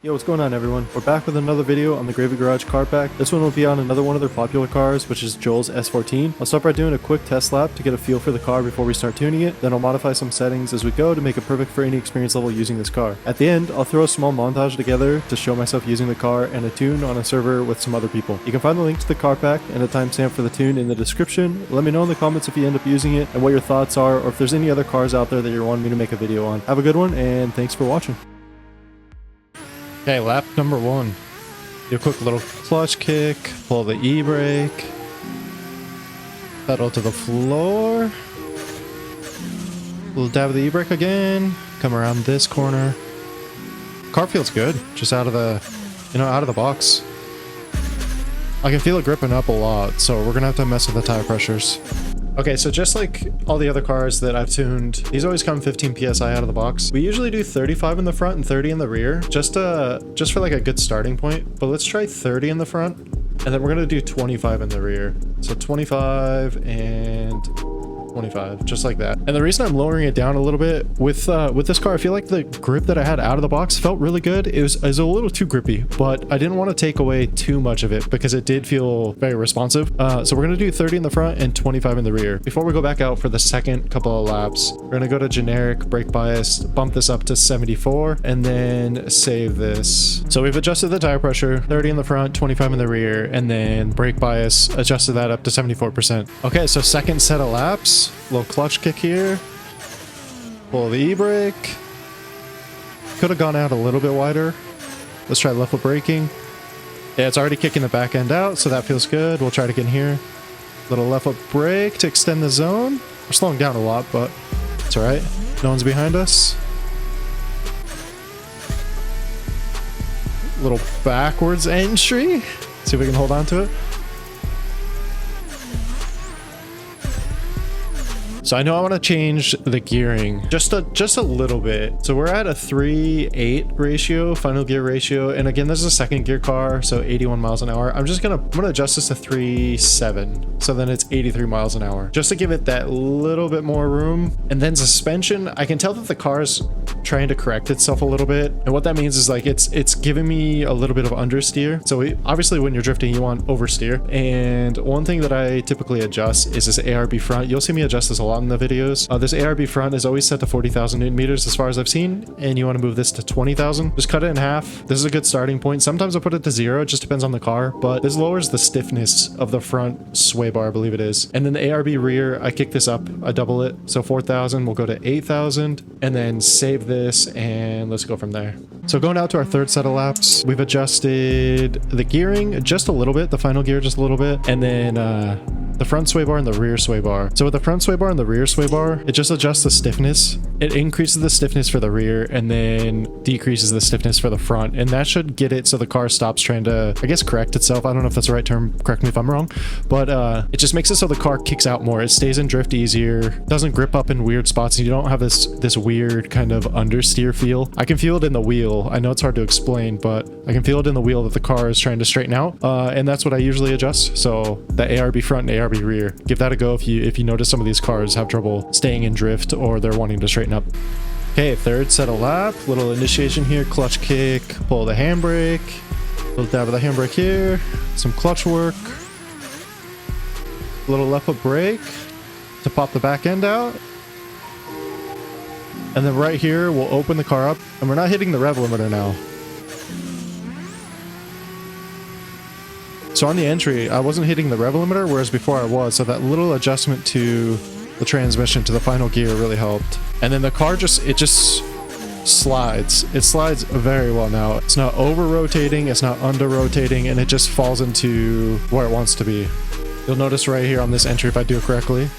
Yo, what's going on everyone? We're back with another video on the GravyGarage car pack. This one will be on another one of their popular cars, which is Joel's S14. I'll start by doing a quick test lap to get a feel for the car before we start tuning it, then I'll modify some settings as we go to make it perfect for any experience level using this car. At the end, I'll throw a small montage together to show myself using the car and a tune on a server with some other people. You can find the link to the car pack and a timestamp for the tune in the description. Let me know in the comments if you end up using it and what your thoughts are, or if there's any other cars out there that you're wanting me to make a video on. Have a good one, and thanks for watching. Okay, lap number one. Do a quick little clutch kick, pull the e-brake, pedal to the floor, little dab of the e-brake again, come around this corner. Car feels good, just out of the, out of the box. I can feel it gripping up a lot, so we're gonna have to mess with the tire pressures. Okay, so just like all the other cars that I've tuned, these always come 15 PSI out of the box. We usually do 35 in the front and 30 in the rear, just for like a good starting point. But let's try 30 in the front, and then we're gonna do 25 in the rear. So 25 and 25, just like that. And the reason I'm lowering it down a little bit with this car, I feel like the grip that I had out of the box felt really good. It was a little too grippy, but I didn't want to take away too much of it because it did feel very responsive. So we're gonna do 30 in the front and 25 in the rear. Before we go back out for the second couple of laps, we're gonna go to generic brake bias, bump this up to 74, and then save this. So we've adjusted the tire pressure, 30 in the front, 25 in the rear, and then brake bias, adjusted that up to 74%. Okay, so second set of laps. Little clutch kick here. Pull the e-brake. Could have gone out a little bit wider. Let's try left foot braking. Yeah, it's already kicking the back end out, so that feels good. We'll try it again here. Little left foot brake to extend the zone. We're slowing down a lot, but it's all right. No one's behind us. Little backwards entry. See if we can hold on to it. So I know I want to change the gearing just a little bit. So we're at a 3:8 ratio, final gear ratio. And again, this is a second gear car, so 81 miles an hour. I'm gonna adjust this to 3.7. So then it's 83 miles an hour, just to give it that little bit more room. And then suspension, I can tell that the car's trying to correct itself a little bit. And what that means is like it's giving me a little bit of understeer. So obviously when you're drifting, you want oversteer. And one thing that I typically adjust is this ARB front. You'll see me adjust this a lot in the videos. This ARB front is always set to 40,000 Newton meters as far as I've seen, and you want to move this to 20,000. Just cut it in half. This is a good starting point. Sometimes I'll put it to 0, it just depends on the car, but this lowers the stiffness of the front sway bar, I believe it is. And then the ARB rear, I kick this up, I double it. So 4,000, we'll go to 8,000, and then save this, and let's go from there. So going out to our third set of laps, we've adjusted the gearing just a little bit, the final gear just a little bit, and then the front sway bar and the rear sway bar. So with the front sway bar and the rear sway bar, it just adjusts the stiffness. It increases the stiffness for the rear and then decreases the stiffness for the front. And that should get it so the car stops trying to, I guess, correct itself. I don't know if that's the right term. Correct me if I'm wrong. But it just makes it so the car kicks out more. It stays in drift easier, doesn't grip up in weird spots, and you don't have this weird kind of understeer feel. I can feel it in the wheel. I know it's hard to explain, but I can feel it in the wheel that the car is trying to straighten out. And that's what I usually adjust. So the ARB front and ARB rear. Give that a go if you notice some of these cars have trouble staying in drift or they're wanting to straighten up. Okay, third set of lap, little initiation here, clutch kick, pull the handbrake, little dab of the handbrake here, some clutch work, little left foot brake to pop the back end out. And then right here, we'll open the car up, and we're not hitting the rev limiter now. So on the entry, I wasn't hitting the rev limiter, whereas before I was. So that little adjustment to the transmission, to the final gear, really helped. And then the car just slides. It slides very well now. It's not over rotating, it's not under rotating, and it just falls into where it wants to be. You'll notice right here on this entry, if I do it correctly,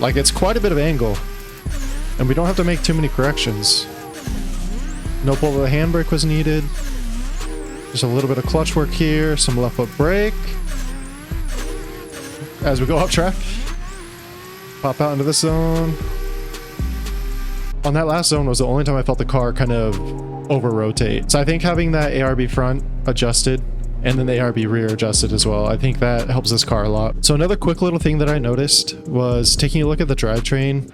like it's quite a bit of angle, and we don't have to make too many corrections. No pull of the handbrake was needed. Just a little bit of clutch work here, some left foot brake. As we go up track, pop out into the zone. On that last zone was the only time I felt the car kind of over rotate. So I think having that ARB front adjusted and then the ARB rear adjusted as well, I think that helps this car a lot. So another quick little thing that I noticed was taking a look at the drivetrain.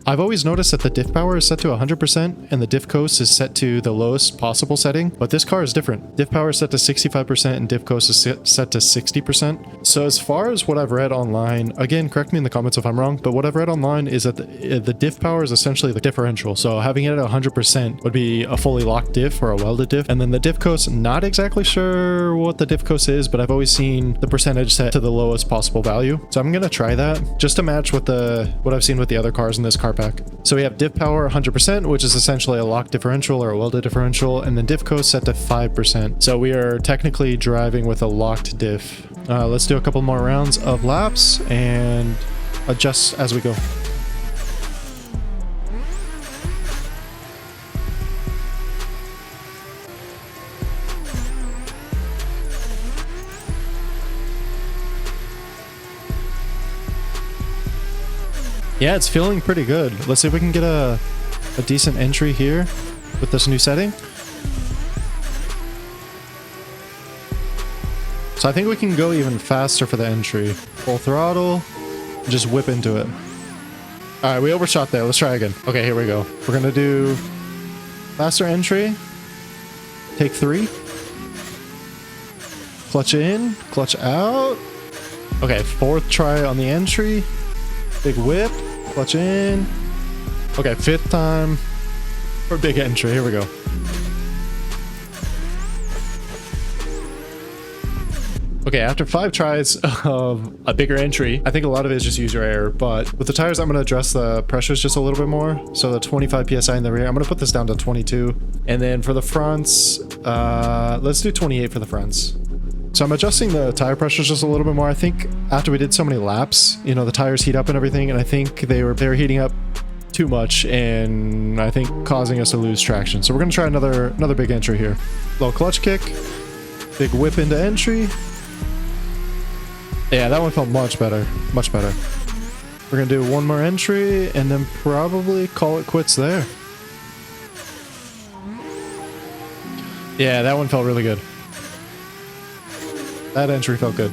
I've always noticed that the diff power is set to 100% and the diff coast is set to the lowest possible setting, but this car is different. Diff power is set to 65% and diff coast is set to 60%. So as far as what I've read online, again, correct me in the comments if I'm wrong, but what I've read online is that the diff power is essentially the differential. So having it at 100% would be a fully locked diff or a welded diff. And then the diff coast, not exactly sure what the diff coast is, but I've always seen the percentage set to the lowest possible value. So I'm going to try that just to match with what I've seen with the other cars in this car pack. So we have diff power 100%, which is essentially a locked differential or a welded differential, and then diff coast set to 5%. So we are technically driving with a locked diff. Let's do a couple more rounds of laps and adjust as we go. Yeah, it's feeling pretty good. Let's see if we can get a decent entry here with this new setting. So I think we can go even faster for the entry. Full throttle, just whip into it. All right, we overshot there. Let's try again. Okay, here we go. We're gonna do faster entry. Take 3. Clutch in, clutch out. Okay, 4th try on the entry. Big whip. Clutch in. Okay, 5th time for big entry. Here we go. Okay, after 5 tries of a bigger entry, I think a lot of it is just user error, but with the tires, I'm going to address the pressures just a little bit more. So the 25 PSI in the rear, I'm going to put this down to 22. And then for the fronts, let's do 28 for the fronts. So I'm adjusting the tire pressures just a little bit more. I think after we did so many laps, you know, the tires heat up and everything, and I think they were heating up too much and I think causing us to lose traction. So we're going to try another big entry here. Low clutch kick, big whip into entry. Yeah, that one felt much better, much better. We're going to do one more entry and then probably call it quits there. Yeah, that one felt really good. That entry felt good.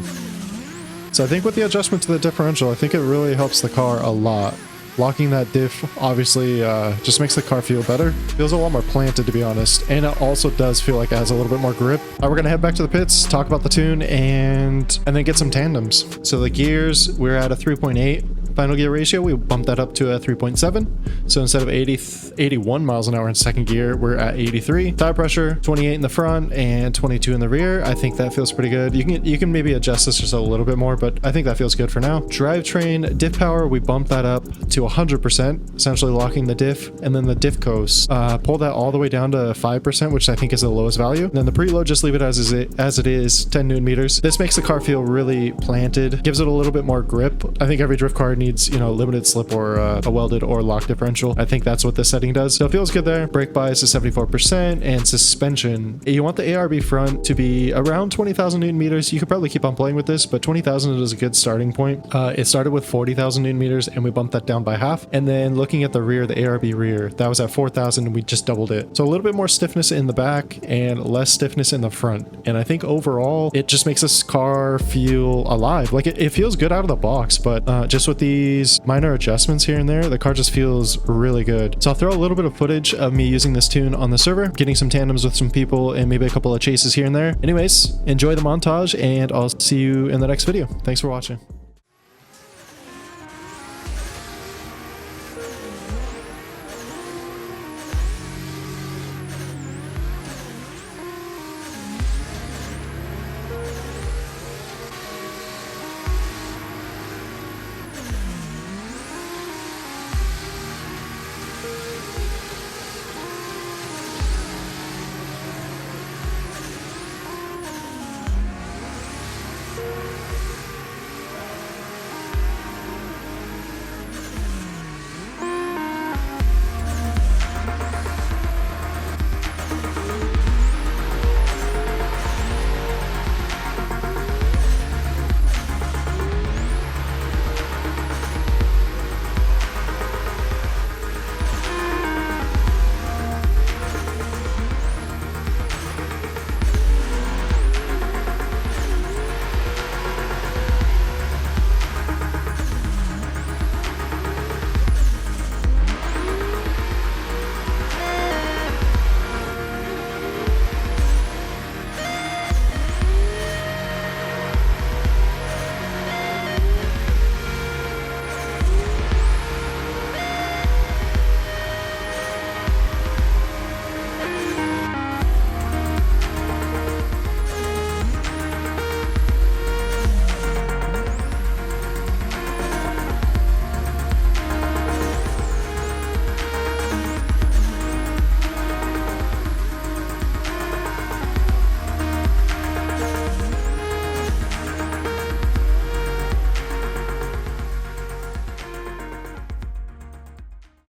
So I think with the adjustment to the differential, I think it really helps the car a lot. Locking that diff obviously just makes the car feel better. Feels a lot more planted, to be honest. And it also does feel like it has a little bit more grip. All right, we're gonna head back to the pits, talk about the tune, and then get some tandems. So the gears, we're at a 3.8. Final gear ratio, we bumped that up to a 3.7. So instead of 81 miles an hour in second gear, we're at 83. Tire pressure, 28 in the front and 22 in the rear. I think that feels pretty good. You can maybe adjust this just a little bit more, but I think that feels good for now. Drivetrain, diff power, we bumped that up to 100%, essentially locking the diff. And then the diff coast, pull that all the way down to 5%, which I think is the lowest value. And then the preload, just leave it as it is, 10 Newton meters. This makes the car feel really planted, gives it a little bit more grip. I think every drift car needs, you know, limited slip or a welded or locked differential. I think that's what this setting does. So it feels good there. Brake bias is 74%, and suspension, you want the ARB front to be around 20,000 Newton meters. You could probably keep on playing with this, but 20,000 is a good starting point. It started with 40,000 Newton meters and we bumped that down by half. And then looking at the rear, the ARB rear, that was at 4,000 and we just doubled it. So a little bit more stiffness in the back and less stiffness in the front. And I think overall, it just makes this car feel alive. Like it feels good out of the box, but just with these minor adjustments here and there, the car just feels really good. So I'll throw a little bit of footage of me using this tune on the server, getting some tandems with some people and maybe a couple of chases here and there. Anyways, enjoy the montage and I'll see you in the next video. Thanks for watching.